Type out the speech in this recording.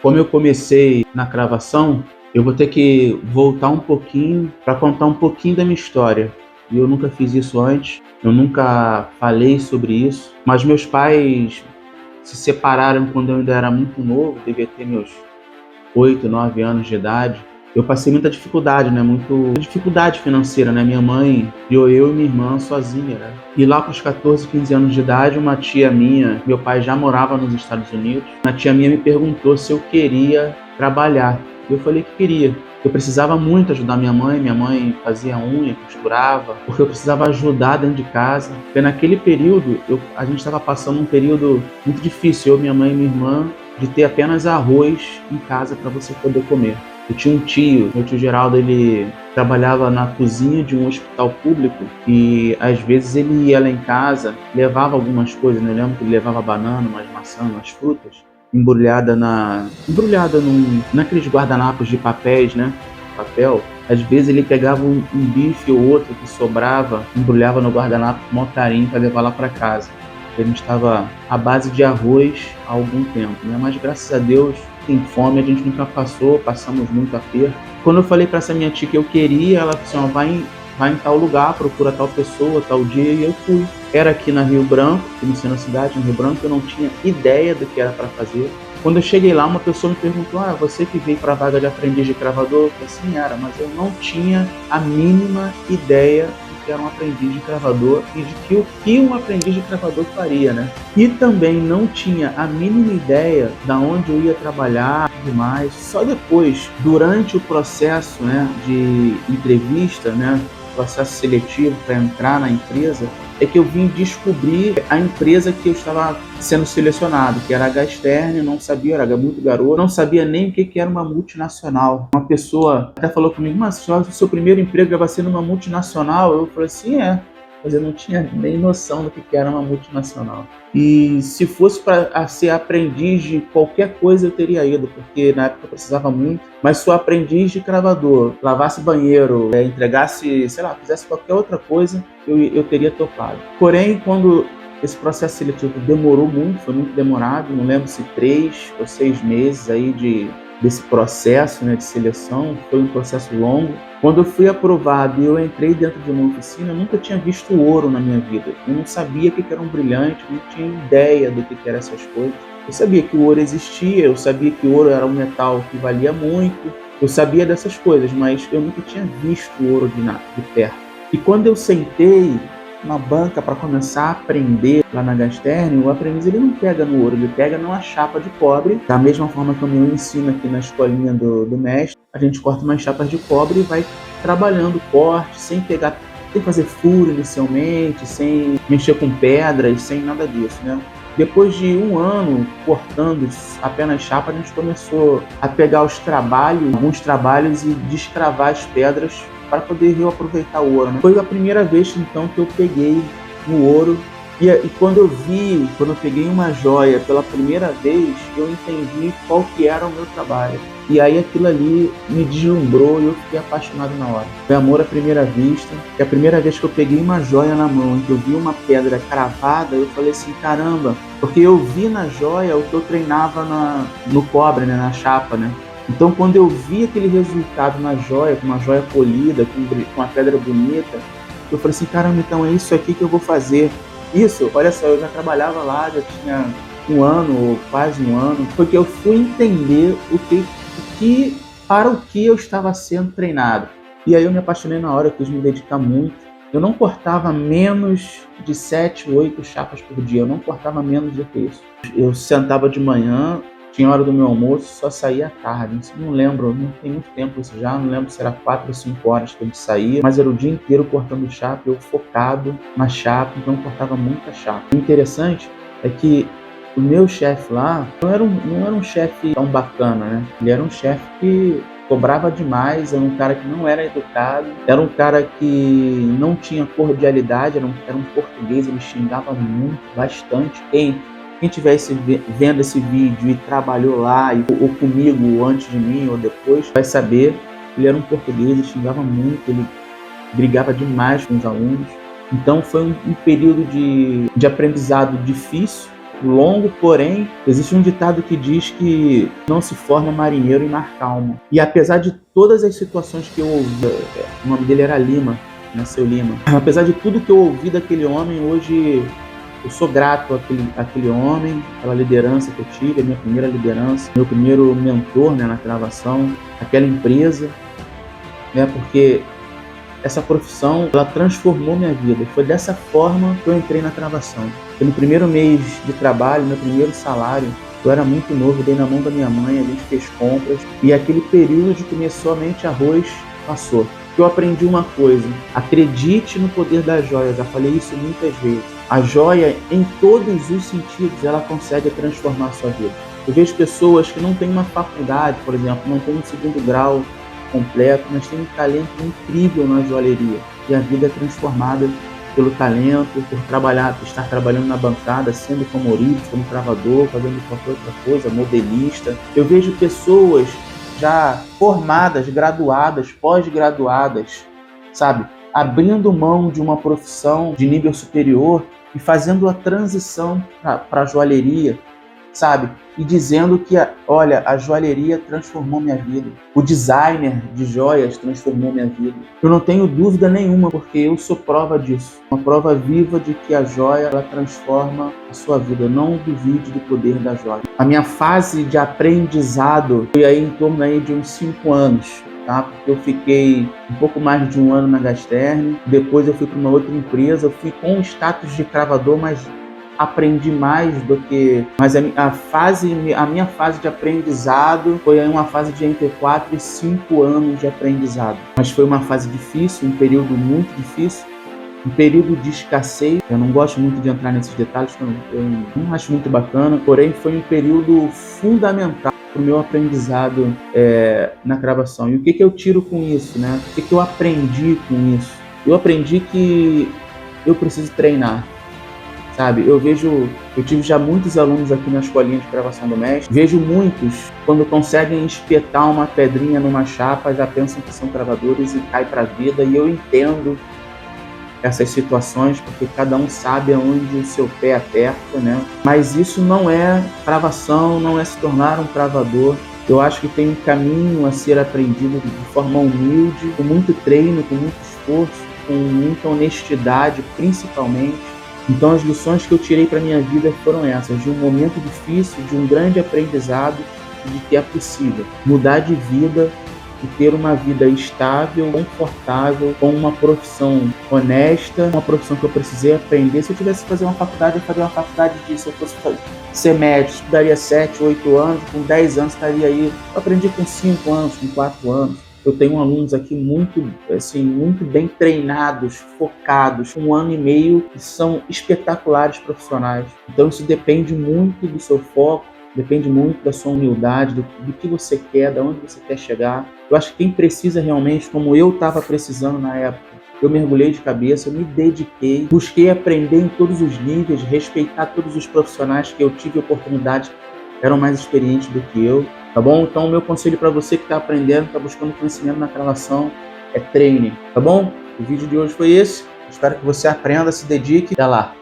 Como eu comecei na cravação, eu vou ter que voltar um pouquinho para contar um pouquinho da minha história. E eu nunca fiz isso antes, eu nunca falei sobre isso, mas meus pais se separaram quando eu ainda era muito novo, devia ter meus 8, 9 anos de idade. Eu passei muita dificuldade, né? Muita dificuldade financeira, né? Minha mãe criou eu e minha irmã sozinha, né? E lá para os 14, 15 anos de idade, uma tia minha, meu pai já morava nos Estados Unidos, uma tia minha me perguntou se eu queria trabalhar. E eu falei que queria. Eu precisava muito ajudar minha mãe fazia unha, costurava, porque eu precisava ajudar dentro de casa. Porque naquele período, a gente estava passando um período muito difícil, eu, minha mãe e minha irmã, de ter apenas arroz em casa para você poder comer. Eu tinha um tio, meu tio Geraldo, ele trabalhava na cozinha de um hospital público e às vezes ele ia lá em casa, levava algumas coisas, né? Eu lembro que ele levava banana, umas maçãs, umas frutas, embrulhada naqueles guardanapos de papéis, né? Papel. Às vezes ele pegava um bife ou outro que sobrava, embrulhava no guardanapo com o maior carinho para levar lá para casa. A gente estava à base de arroz há algum tempo, né? Mas graças a Deus, em fome a gente nunca passou, passamos muito aperto. Quando eu falei para essa minha tia que eu queria, ela disse, ó, vai em tal lugar, procura tal pessoa, tal dia, e eu fui. Era aqui na Rio Branco, aqui no centro da cidade, no Rio Branco, eu não tinha ideia do que era para fazer. Quando eu cheguei lá, uma pessoa me perguntou, você que veio para a vaga de aprendiz de cravador? Eu falei, sim, era, mas eu não tinha a mínima ideia que era um aprendiz de cravador e de que o que um aprendiz de cravador faria, né? E também não tinha a mínima ideia da onde eu ia trabalhar e tudo mais. Só depois, durante o processo, né, de entrevista, né, processo seletivo para entrar na empresa, é que eu vim descobrir a empresa que eu estava sendo selecionado, que era a Gasterne. Eu não sabia, era muito garoto, não sabia nem o que era uma multinacional. Uma pessoa até falou comigo, mas o seu primeiro emprego já vai ser numa multinacional? Eu falei assim, mas eu não tinha nem noção do que era uma multinacional. E se fosse para ser aprendiz de qualquer coisa, eu teria ido, porque na época eu precisava muito. Mas se o aprendiz de cravador lavasse banheiro, entregasse, sei lá, fizesse qualquer outra coisa, eu teria topado. Porém, quando esse processo seletivo demorou muito, foi muito demorado, não lembro se 3 ou 6 meses aí desse processo, né, de seleção, foi um processo longo. Quando eu fui aprovado e eu entrei dentro de uma oficina, eu nunca tinha visto ouro na minha vida. Eu não sabia o que era um brilhante, não tinha ideia do que eram essas coisas. Eu sabia que o ouro existia, eu sabia que o ouro era um metal que valia muito, eu sabia dessas coisas, mas eu nunca tinha visto o ouro de perto. E quando eu sentei na banca para começar a aprender lá na Gasterne, o aprendiz ele não pega no ouro, ele pega numa chapa de cobre, da mesma forma que eu me ensino aqui na escolinha do mestre. A gente corta umas chapas de cobre e vai trabalhando corte, sem fazer furo inicialmente, sem mexer com pedras, sem nada disso, né? Depois de 1 ano cortando apenas chapa, a gente começou a pegar alguns trabalhos e descravar as pedras para poder reaproveitar o ouro, né? Foi a primeira vez então que eu peguei no ouro e quando eu peguei uma joia pela primeira vez, eu entendi qual que era o meu trabalho. E aí aquilo ali me deslumbrou e eu fiquei apaixonado na hora. Foi amor à primeira vista. E a primeira vez que eu peguei uma joia na mão, que eu vi uma pedra cravada, eu falei assim, caramba, porque eu vi na joia o que eu treinava no cobre, né, na chapa, né? Então, quando eu vi aquele resultado na joia, com uma joia polida, com uma pedra bonita, eu falei assim, caramba, então é isso aqui que eu vou fazer. Isso, olha só, eu já trabalhava lá, já tinha 1 ano, ou quase 1 ano, porque eu fui entender para o que eu estava sendo treinado. E aí eu me apaixonei na hora, eu quis me dedicar muito. Eu não cortava menos de 7, 8 chapas por dia, eu não cortava menos do que isso. Eu sentava de manhã, tinha hora do meu almoço, só saía à tarde. Não lembro, não tem muito tempo isso já, não lembro se era 4 ou 5 horas que a gente saía, mas era o dia inteiro cortando chapa, eu focado na chapa, então eu cortava muita chapa. O interessante é que o meu chefe lá não era um chefe tão bacana, né? Ele era um chefe que cobrava demais, era um cara que não era educado, era um cara que não tinha cordialidade, era um português, ele xingava muito, bastante. Quem estiver vendo esse vídeo e trabalhou lá, ou comigo, ou antes de mim, ou depois, vai saber. Ele era um português, ele xingava muito, ele brigava demais com os alunos. Então foi um período de aprendizado difícil, longo, porém, existe um ditado que diz que não se forma marinheiro em mar calmo. E apesar de todas as situações que eu ouvi, o nome dele era Lima, nasceu Lima. Apesar de tudo que eu ouvi daquele homem, hoje eu sou grato àquele homem, pela liderança que eu tive, a minha primeira liderança, meu primeiro mentor, né, na gravação, aquela empresa, né, porque essa profissão, ela transformou minha vida. E foi dessa forma que eu entrei na gravação. No primeiro mês de trabalho, meu primeiro salário, eu era muito novo, dei na mão da minha mãe, a gente fez compras, e aquele período de comer somente arroz passou. Eu aprendi uma coisa: acredite no poder das joias. Já falei isso muitas vezes. A joia, em todos os sentidos, ela consegue transformar a sua vida. Eu vejo pessoas que não têm uma faculdade, por exemplo, não têm um segundo grau completo, mas têm um talento incrível na joalheria. E a vida é transformada pelo talento, por estar trabalhando na bancada, sendo como ourives, como cravador, fazendo qualquer outra coisa, modelista. Eu vejo pessoas já formadas, graduadas, pós-graduadas, sabe, abrindo mão de uma profissão de nível superior e fazendo a transição para a joalheria, sabe? E dizendo que, olha, a joalheria transformou minha vida. O designer de joias transformou minha vida. Eu não tenho dúvida nenhuma, porque eu sou prova disso. Uma prova viva de que a joia, ela transforma a sua vida. Não duvide do poder da joia. A minha fase de aprendizado foi aí em torno aí de uns 5 anos. Tá? Porque eu fiquei um pouco mais de um ano na Gasterne, depois eu fui para uma outra empresa, eu fui com o status de cravador, mas aprendi mais do que... Mas a minha fase de aprendizado foi aí uma fase de entre 4 e 5 anos de aprendizado. Mas foi uma fase difícil, um período muito difícil, um período de escassez. Eu não gosto muito de entrar nesses detalhes, eu não acho muito bacana, porém foi um período fundamental para o meu aprendizado na gravação. E o que eu tiro com isso, né? O que eu aprendi com isso? Eu aprendi que eu preciso treinar. Sabe, eu tive já muitos alunos aqui na escolinha de gravação do mestre, vejo muitos, quando conseguem espetar uma pedrinha numa chapa, já pensam que são gravadores e cai para a vida, e eu entendo essas situações, porque cada um sabe aonde o seu pé aperta, né? Mas isso não é gravação, não é se tornar um gravador. Eu acho que tem um caminho a ser aprendido de forma humilde, com muito treino, com muito esforço, com muita honestidade, principalmente. Então as lições que eu tirei para minha vida foram essas, de um momento difícil, de um grande aprendizado, de que é possível mudar de vida e ter uma vida estável, confortável, com uma profissão honesta, uma profissão que eu precisei aprender. Se eu tivesse que fazer uma faculdade, eu faria uma faculdade disso. Se eu fosse ser médico, estudaria 7, 8 anos, com 10 anos estaria aí. Eu aprendi com 5 anos, com 4 anos. Eu tenho alunos aqui muito bem treinados, focados, com 1 ano e meio, que são espetaculares profissionais. Então isso depende muito do seu foco, depende muito da sua humildade, do que você quer, de onde você quer chegar. Eu acho que quem precisa realmente, como eu estava precisando na época, eu mergulhei de cabeça, eu me dediquei, busquei aprender em todos os níveis, respeitar todos os profissionais que eu tive oportunidade, eram mais experientes do que eu. Tá bom? Então, o meu conselho para você que está aprendendo, está buscando conhecimento na gravação, é treine, tá bom? O vídeo de hoje foi esse. Espero que você aprenda, se dedique. Até lá!